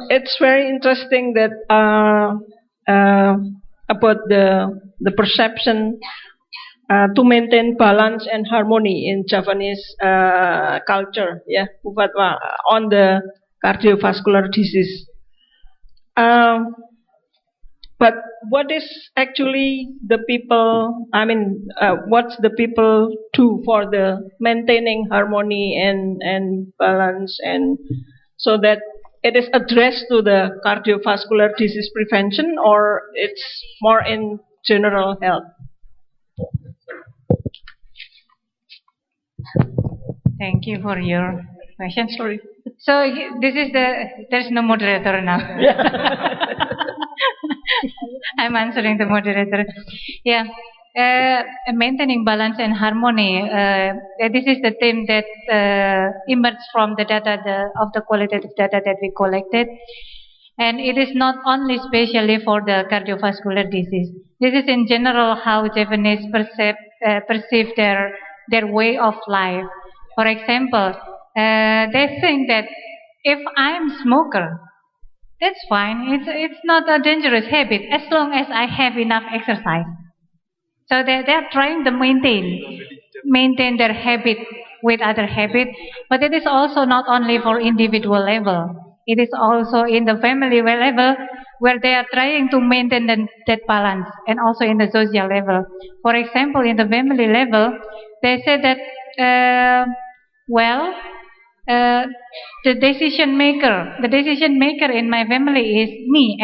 It's very interesting that about the perception to maintain balance and harmony in Javanese culture, yeah, on the cardiovascular disease. But what is actually the people? I mean, what's the people do for the maintaining harmony and balance, and so that it is addressed to the cardiovascular disease prevention, or it's more in general health? Thank you for your question. Sorry. So this is there's no moderator now. I'm answering the moderator. Yeah. Maintaining balance and harmony. This is the theme that emerged from the data of the qualitative data that we collected, and it is not only specially for the cardiovascular disease. This is in general how Japanese perceive their way of life. For example, they think that if I'm a smoker, that's fine. It's not a dangerous habit as long as I have enough exercise. So they're trying to maintain their habit with other habits, but it is also not only for individual level. It is also in the family level where they are trying to maintain that balance, and also in the social level. For example, in the family level, they say that the decision maker in my family is me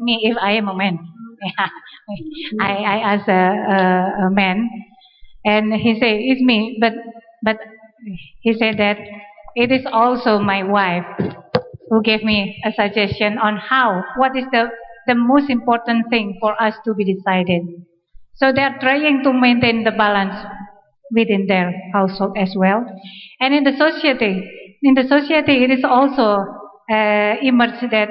me if I am a man. I as a man, and he said it's me, but he said that it is also my wife who gave me a suggestion on what is the most important thing for us to be decided. So they are trying to maintain the balance within their household as well. And in the society it is also emerged that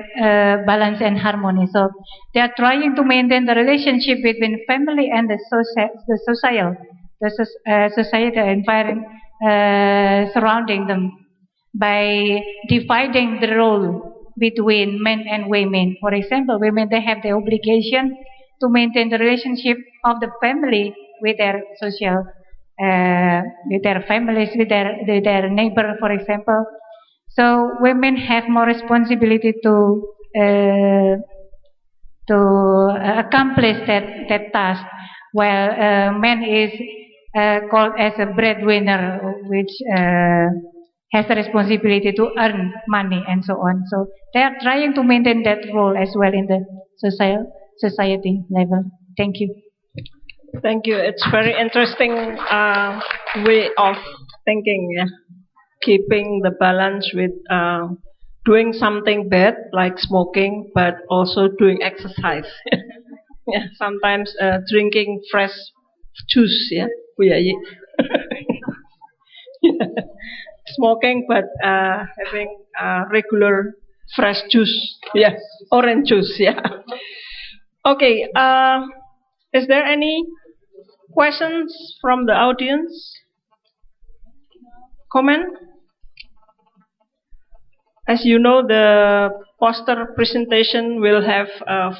balance and harmony. So they are trying to maintain the relationship between family and the societal environment surrounding them by dividing the role between men and women. For example, women, they have the obligation to maintain the relationship of the family with their social with their families, with their neighbor, for example. So women have more responsibility to accomplish that task, while men is called as a breadwinner, which has the responsibility to earn money and so on. So they are trying to maintain that role as well in the society level. Thank you. Thank you. It's very interesting way of thinking. Yeah? Keeping the balance with doing something bad like smoking, but also doing exercise. Yeah, sometimes drinking fresh juice. Yeah, yeah. Smoking, but having regular fresh juice. Yeah, orange juice. Yeah. Okay. Is there any questions from the audience? Comment? As you know, the poster presentation will have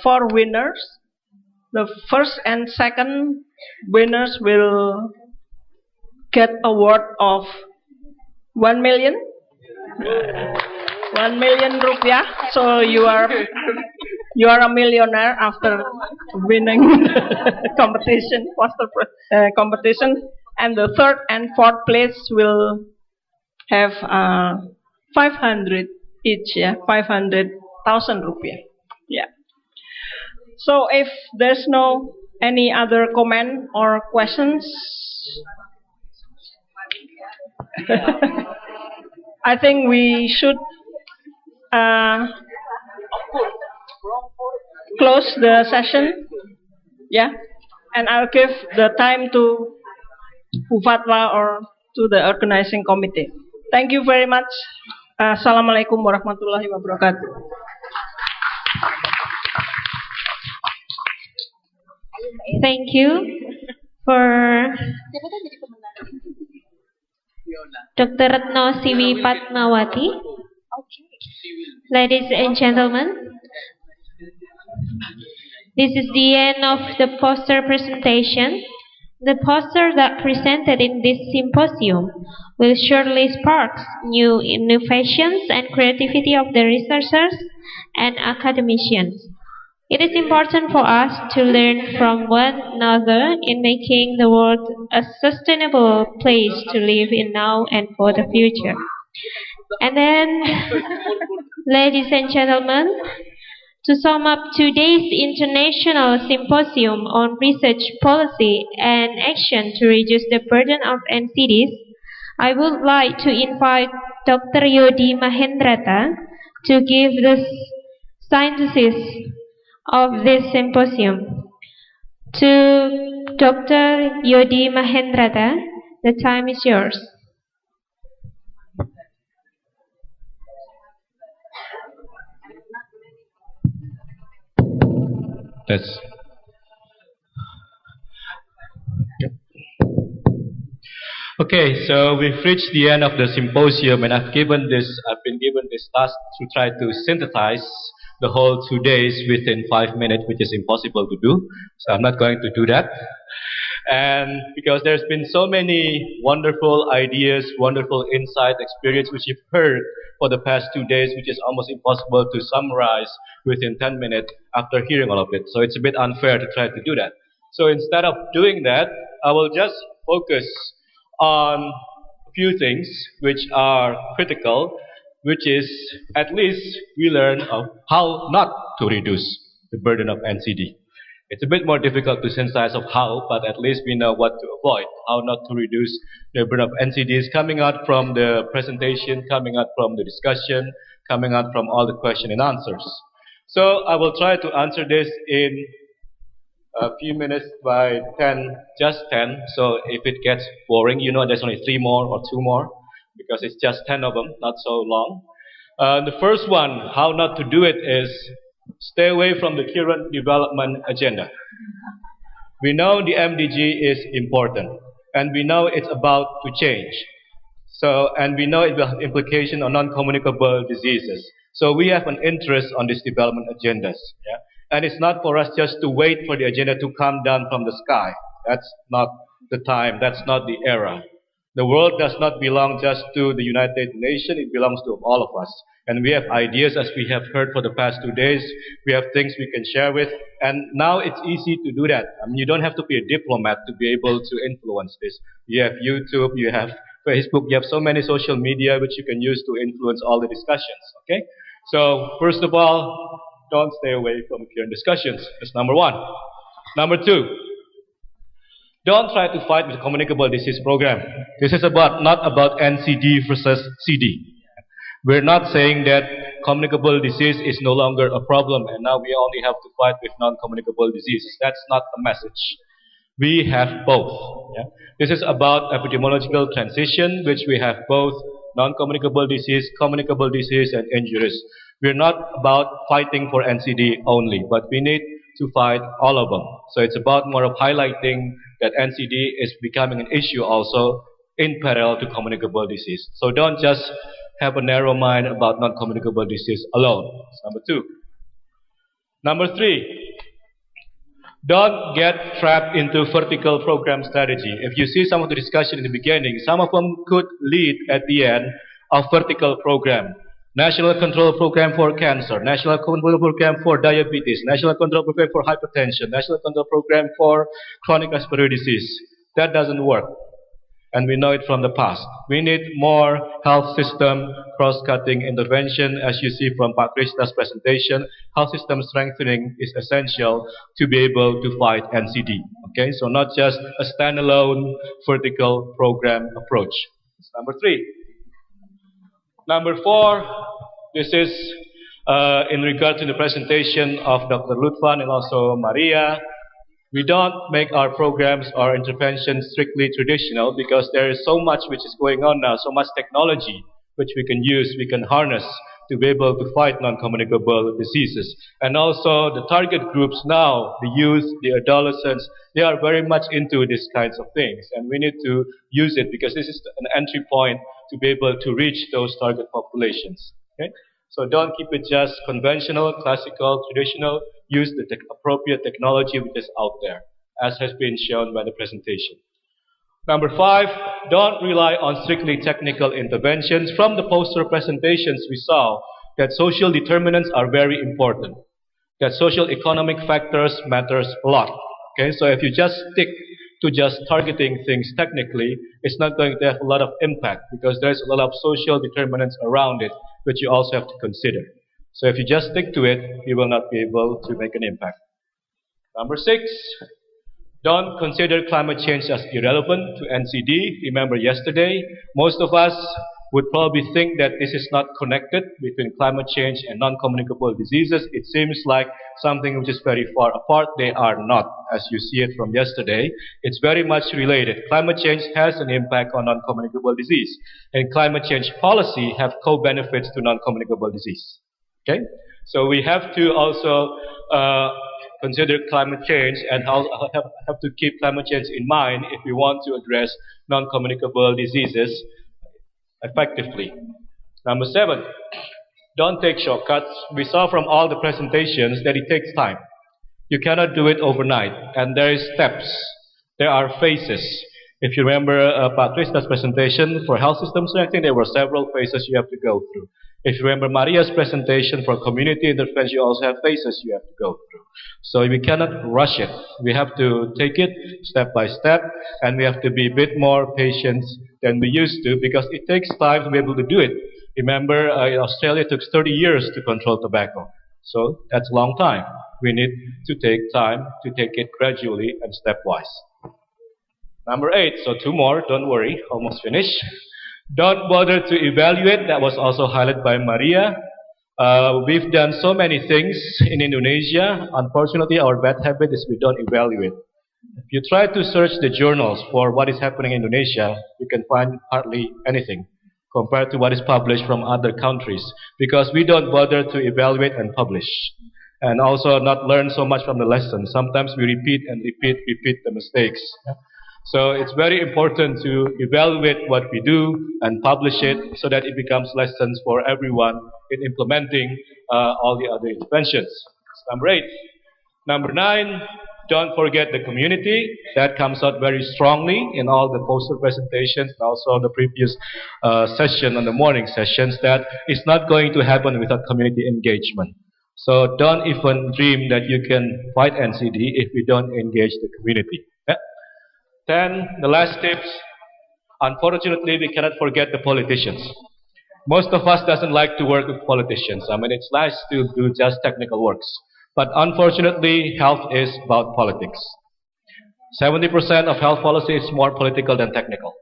4 winners. The first and second winners will get award of 1 million. 1 million rupiah. So you are a millionaire after winning competition, poster competition. And the third and fourth place will have 500 each, yeah, 500,000 rupiah. Yeah. So if there's no any other comment or questions, I think we should close the session. Yeah, and I'll give the time to Bu Fatwa or to the organizing committee. Thank you very much. Assalamualaikum warahmatullahi wabarakatuh. Thank you for Dr. Retno Siwi Patmawati. Ladies and gentlemen, this is the end of the poster presentation. The poster that presented in this symposium will surely spark new innovations and creativity of the researchers and academicians. It is important for us to learn from one another in making the world a sustainable place to live in now and for the future. And then, ladies and gentlemen, to sum up today's International Symposium on Research Policy and Action to Reduce the Burden of NCDs, I would like to invite Dr. Yodi Mahendrata to give the synthesis of this symposium. To Dr. Yodi Mahendrata, the time is yours. That's okay. So we've reached the end of the symposium, and I've been given this task to try to synthesize the whole 2 days within 5 minutes, which is impossible to do. So I'm not going to do that. And because there's been so many wonderful ideas, wonderful insight, experience which you've heard for the past 2 days, which is almost impossible to summarize within 10 minutes after hearing all of it. So it's a bit unfair to try to do that. So instead of doing that, I will just focus on a few things which are critical, which is at least we learn of how not to reduce the burden of NCD. It's a bit more difficult to synthesize of how, but at least we know what to avoid, how not to reduce the burden of NCDs coming out from the presentation, coming out from the discussion, coming out from all the question and answers. So I will try to answer this in a few minutes by 10, just 10. So if it gets boring, you know there's only 3 more or 2 more, because it's just 10 of them, not so long. The first one, how not to do it, is stay away from the current development agenda. We know the MDG is important, and we know it's about to change. And we know it will have implication on non-communicable diseases. So we have an interest on these development agendas. Yeah? And it's not for us just to wait for the agenda to come down from the sky. That's not the time, that's not the era. The world does not belong just to the United Nations, it belongs to all of us. And we have ideas, as we have heard for the past 2 days. We have things we can share with. And now it's easy to do that. I mean, you don't have to be a diplomat to be able to influence this. You have YouTube, you have Facebook, you have so many social media which you can use to influence all the discussions. Okay? So, first of all, don't stay away from current discussions. That's number 1. Number 2. Don't try to fight with the communicable disease program. This is not about NCD versus CD. We're not saying that communicable disease is no longer a problem and now we only have to fight with non-communicable diseases. That's not the message. We have both. Yeah? This is about epidemiological transition, which we have both non-communicable disease, communicable disease, and injuries. We're not about fighting for NCD only, but we need to fight all of them. So it's about more of highlighting that NCD is becoming an issue also in parallel to communicable disease. So don't just have a narrow mind about non-communicable disease alone. That's number 2. Number 3, don't get trapped into vertical program strategy. If you see some of the discussion in the beginning, some of them could lead at the end of vertical program. National Control Program for Cancer, National Control Program for Diabetes, National Control Program for Hypertension, National Control Program for Chronic Respiratory Disease. That doesn't work. And we know it from the past. We need more health system cross-cutting intervention. As you see from Pak Krishna's presentation, health system strengthening is essential to be able to fight NCD. Okay, so not just a standalone vertical program approach. That's number 3. Number 4, this is in regard to the presentation of Dr. Lutfan and also Maria. We don't make our programs or interventions strictly traditional because there is so much which is going on now, so much technology which we can use, we can harness to be able to fight non-communicable diseases. And also the target groups now, the youth, the adolescents, they are very much into these kinds of things. And we need to use it because this is an entry point to be able to reach those target populations. Okay? So don't keep it just conventional, classical, traditional. Use the appropriate technology which is out there, as has been shown by the presentation. Number 5, don't rely on strictly technical interventions. From the poster presentations, we saw that social determinants are very important, that social economic factors matters a lot. Okay, so if you just stick to just targeting things technically, it's not going to have a lot of impact because there's a lot of social determinants around it which you also have to consider. So if you just stick to it, you will not be able to make an impact. Number 6, don't consider climate change as irrelevant to NCD. Remember yesterday, most of us would probably think that this is not connected between climate change and non-communicable diseases. It seems like something which is very far apart. They are not, as you see it from yesterday. It's very much related. Climate change has an impact on non-communicable disease, and climate change policy have co-benefits to non-communicable disease. Okay, so we have to also consider climate change and have to keep climate change in mind if we want to address non-communicable diseases effectively. Number 7, don't take shortcuts. We saw from all the presentations that it takes time. You cannot do it overnight, and there is steps. There are phases. If you remember Patrice's presentation for health systems, I think there were several phases you have to go through. If you remember Maria's presentation for community intervention, you also have phases you have to go through. So we cannot rush it. We have to take it step by step, and we have to be a bit more patient than we used to because it takes time to be able to do it. Remember, in Australia, it took 30 years to control tobacco. So that's a long time. We need to take time to take it gradually and stepwise. Number 8, so 2 more, don't worry, almost finished. Don't bother to evaluate. That was also highlighted by Maria. We've done so many things in Indonesia. Unfortunately, our bad habit is we don't evaluate. If you try to search the journals for what is happening in Indonesia, you can find hardly anything compared to what is published from other countries because we don't bother to evaluate and publish. And also not learn so much from the lessons. Sometimes we repeat the mistakes. So it's very important to evaluate what we do and publish it so that it becomes lessons for everyone in implementing all the other interventions. That's number 8. Number 9, don't forget the community. That comes out very strongly in all the poster presentations and also the previous session on the morning sessions that it's not going to happen without community engagement. So don't even dream that you can fight NCD if you don't engage the community. Yeah? Then the last tips, unfortunately we cannot forget the politicians. Most of us doesn't like to work with politicians. I mean, it's nice to do just technical works. But unfortunately, health is about politics. 70% of health policy is more political than technical.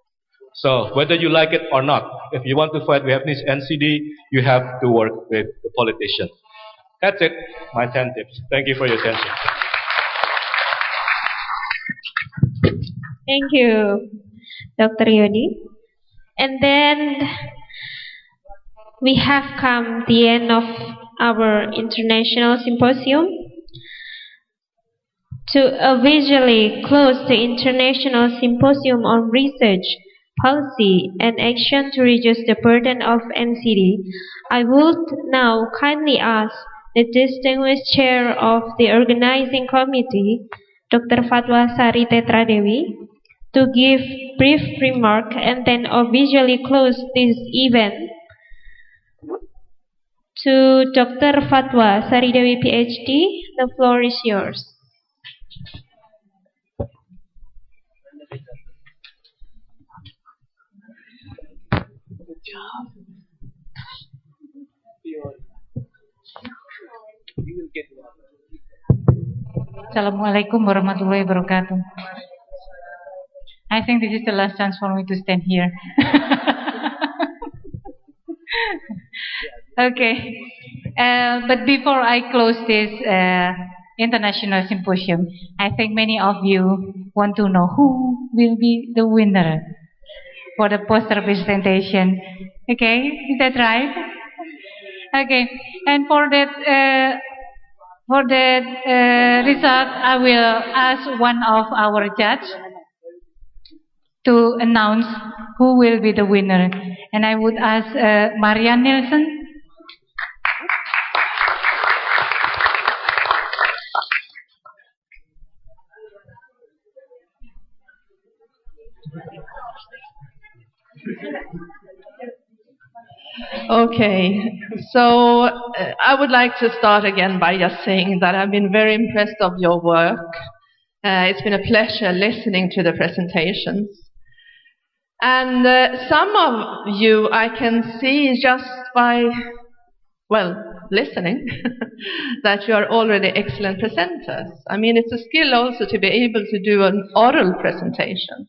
So whether you like it or not, if you want to fight Vietnamese NCD, you have to work with the politician. That's it, my 10 tips. Thank you for your attention. Thank you, Dr. Yodi. And then we have come the end of our international symposium. To visually close the international symposium on research, policy, and action to reduce the burden of NCD, I would now kindly ask the distinguished chair of the organizing committee, Dr. Fatwa Sari Tetradewi, to give brief remark and then visually close this event. To Dr. Fatwa Sari Dewi PhD, the floor is yours. Assalamualaikum warahmatullahi wabarakatuh. I think this is the last chance for me to stand here. Okay. But before I close this international symposium, I think many of you want to know who will be the winner for the poster presentation. Okay, is that right? Okay, and for that result, I will ask one of our judges to announce who will be the winner. And I would ask Marianne Nielsen. Okay, so I would like to start again by just saying that I've been very impressed of your work. It's been a pleasure listening to the presentations. And some of you I can see just by, well, listening, that you are already excellent presenters. I mean, it's a skill also to be able to do an oral presentation.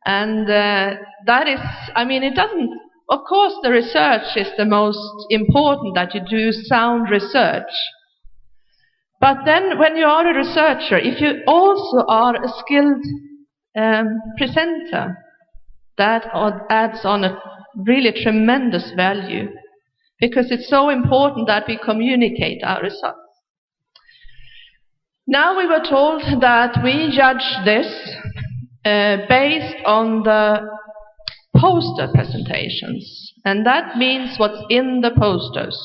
And that is, I mean, it doesn't, of course, the research is the most important, that you do sound research. But then when you are a researcher, if you also are a skilled presenter, that adds on a really tremendous value, because it's so important that we communicate our results. Now we were told that we judge this based on the poster presentations, and that means what's in the posters.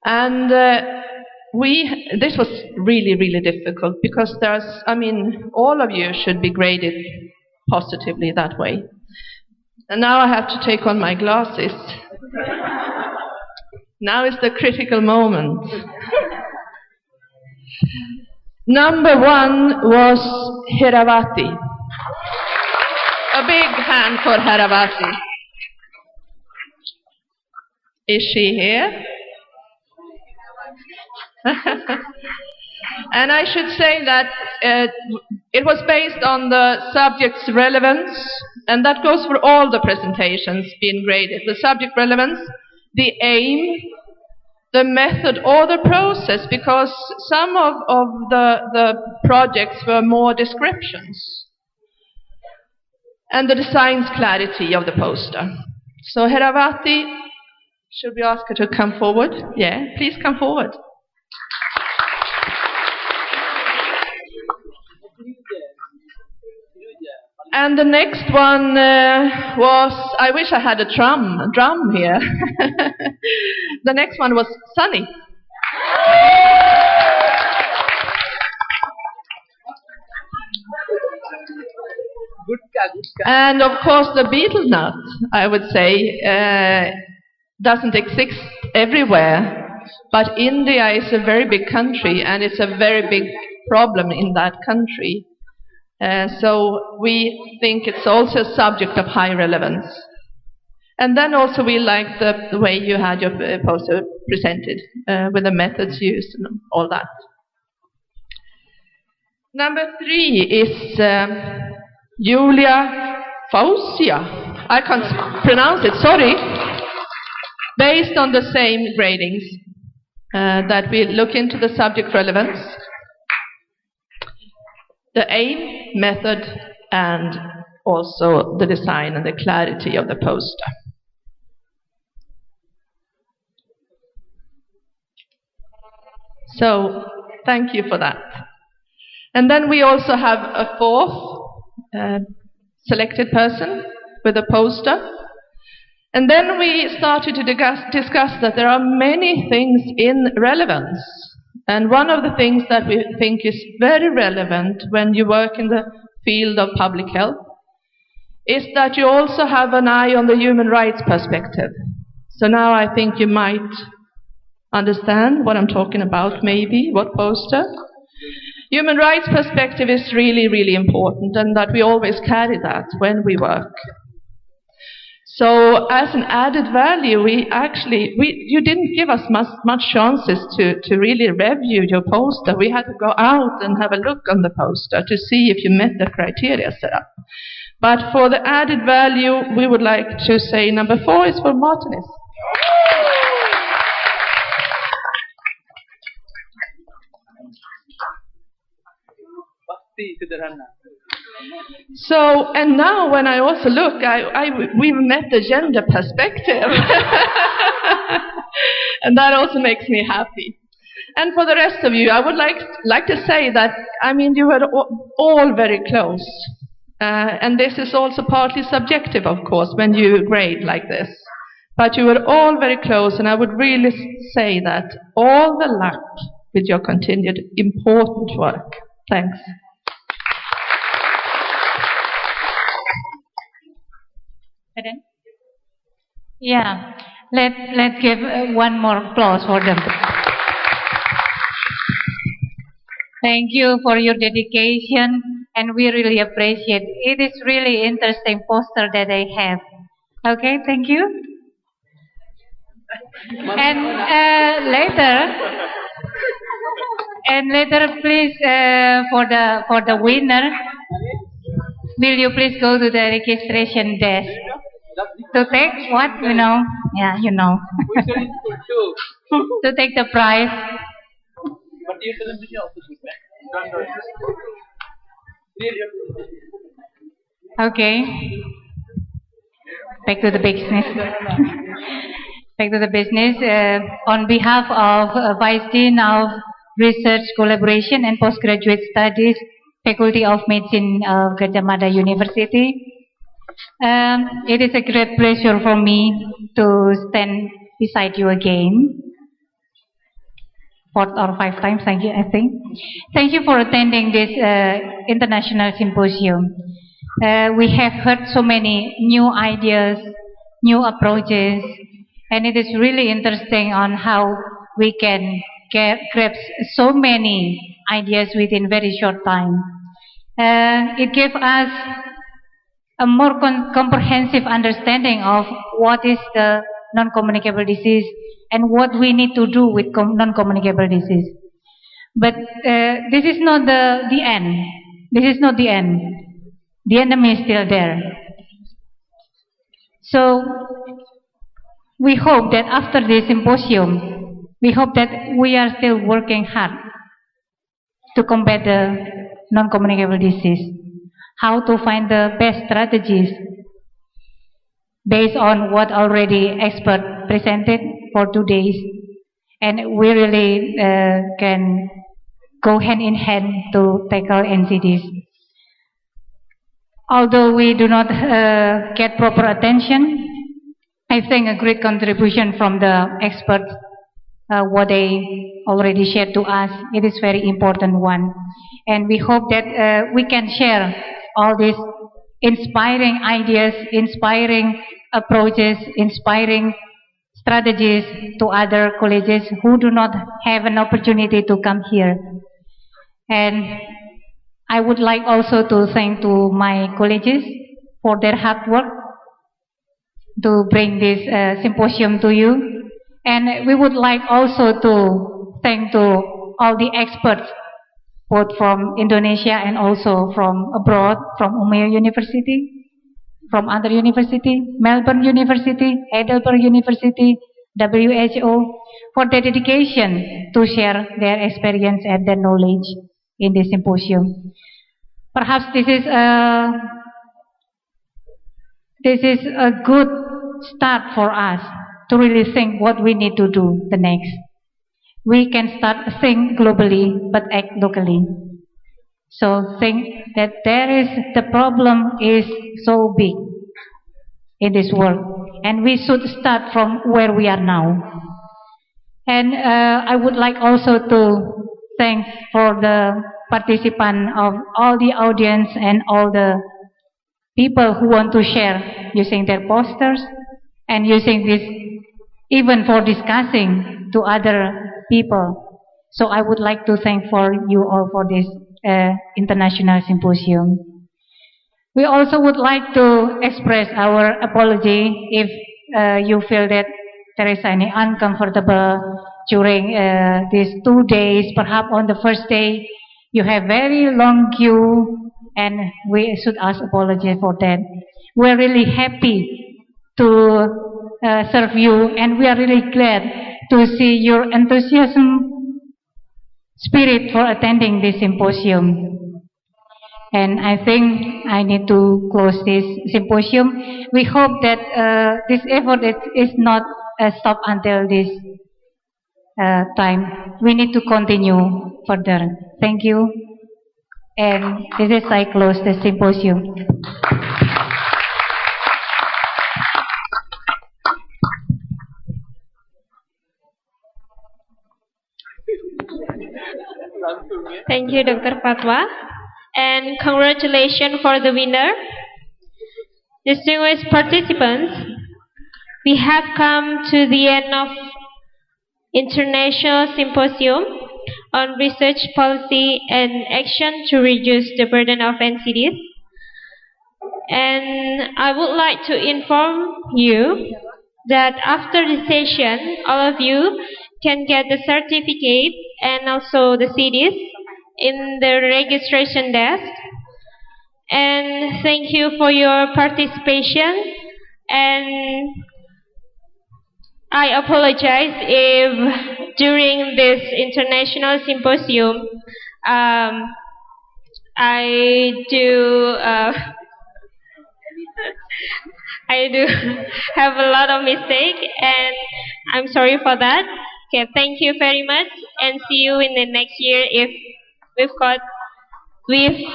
And this was really, really difficult, because all of you should be graded positively that way. And now I have to take on my glasses. Now is the critical moment. Number 1 was Heravati. A big hand for Heravati. Is she here? And I should say that it was based on the subject's relevance, and that goes for all the presentations being graded. The subject relevance, the aim, the method, or the process, because some of the projects were more descriptions, and the design's clarity of the poster. So Heravati, should we ask her to come forward? Yeah, please come forward. And the next one was, I wish I had a drum here. The next one was Sunny. And of course the betel nut, I would say, doesn't exist everywhere. But India is a very big country, and it's a very big problem in that country. So we think it's also a subject of high relevance. And then also we like the way you had your poster presented, with the methods used and all that. Number 3 is Julia Fausia. I can't pronounce it, sorry. Based on the same gradings, that we look into the subject relevance, the aim, method, and also the design and the clarity of the poster. So, thank you for that. And then we also have a 4th selected person with a poster. And then we started to discuss that there are many things in relevance. And one of the things that we think is very relevant when you work in the field of public health is that you also have an eye on the human rights perspective. So now I think you might understand what I'm talking about, maybe, what poster. Human rights perspective is really, really important, and that we always carry that when we work. So as an added value, you didn't give us much chances to really review your poster. We had to go out and have a look on the poster to see if you met the criteria set up. But for the added value, we would like to say number 4 is for Martinez. So, and now when I also look, we've met the gender perspective. And that also makes me happy. And for the rest of you, I would like to say that, you were all very close. And this is also partly subjective, of course, when you grade like this. But you were all very close, and I would really say that all the luck with your continued important work. Thanks. Pardon? Yeah. Let's give one more applause for them. Thank you for your dedication, and we really appreciate. It is really interesting poster that they have. Okay, thank you. And later, please, for the winner, will you please go to the registration desk to take what Yeah, to take the prize. Okay, back to the business. Back to the business. On behalf of Vice Dean of Research Collaboration and Postgraduate Studies, Faculty of Medicine of Gadjah Mada University, it is a great pleasure for me to stand beside you again. 4th or 5th times, thank you, I think. Thank you for attending this international symposium. We have heard so many new ideas, new approaches, and it is really interesting on how we can grasp so many ideas within very short time. It gave us a more comprehensive understanding of what is the non-communicable disease and what we need to do with non-communicable disease. But this is not the end. This is not the end. The enemy is still there. So we hope that after this symposium, we hope that we are still working hard to combat the non-communicable disease. How to find the best strategies based on what already expert presented for 2 days, and we really can go hand in hand to tackle NCDs. Although we do not get proper attention, I think a great contribution from the experts, what they already shared to us, it is very important one, and we hope that we can share all these inspiring ideas, inspiring approaches, inspiring strategies to other colleges who do not have an opportunity to come here. And I would like also to thank to my colleges for their hard work to bring this symposium to you. And we would like also to thank to all the experts, both from Indonesia and also from abroad, from Umeå University, from other university, Melbourne University, Heidelberg University, WHO, for their dedication to share their experience and their knowledge in this symposium. Perhaps this is a good start for us to really think what we need to do the next. We can start think globally but act locally. So think that the problem is so big in this world, and we should start from where we are now. And I would like also to thank for the participant of all the audience and all the people who want to share using their posters and using this even for discussing to other people. So I would like to thank for you all for this international symposium. We also would like to express our apology if you feel that there is any uncomfortable during these 2 days. Perhaps on the first day you have very long queue, and we should ask apology for that. We're really happy to serve you, and we are really glad to see your enthusiasm, spirit for attending this symposium. And I think I need to close this symposium. We hope that this effort is not stop until this time. We need to continue further. Thank you. And this is I close the symposium. Thank you, Dr. Patwa. And congratulations for the winner. Distinguished participants, we have come to the end of International Symposium on Research Policy and Action to Reduce the Burden of NCDs. And I would like to inform you that after the session, all of you can get the certificate and also the CDs in the registration desk. And thank you for your participation. And I apologize if during this international symposium I do have a lot of mistake, and I'm sorry for that. Okay, thank you very much, and see you in the next year if we've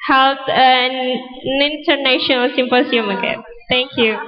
held an international symposium again. Thank you.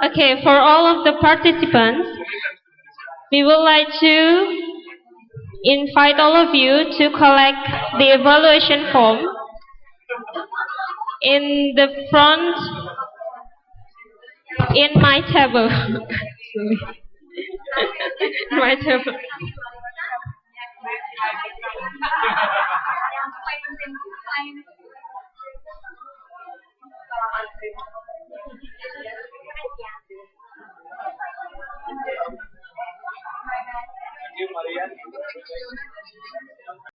Okay, for all of the participants, we would like to invite all of you to collect the evaluation form in the front in my table. My table.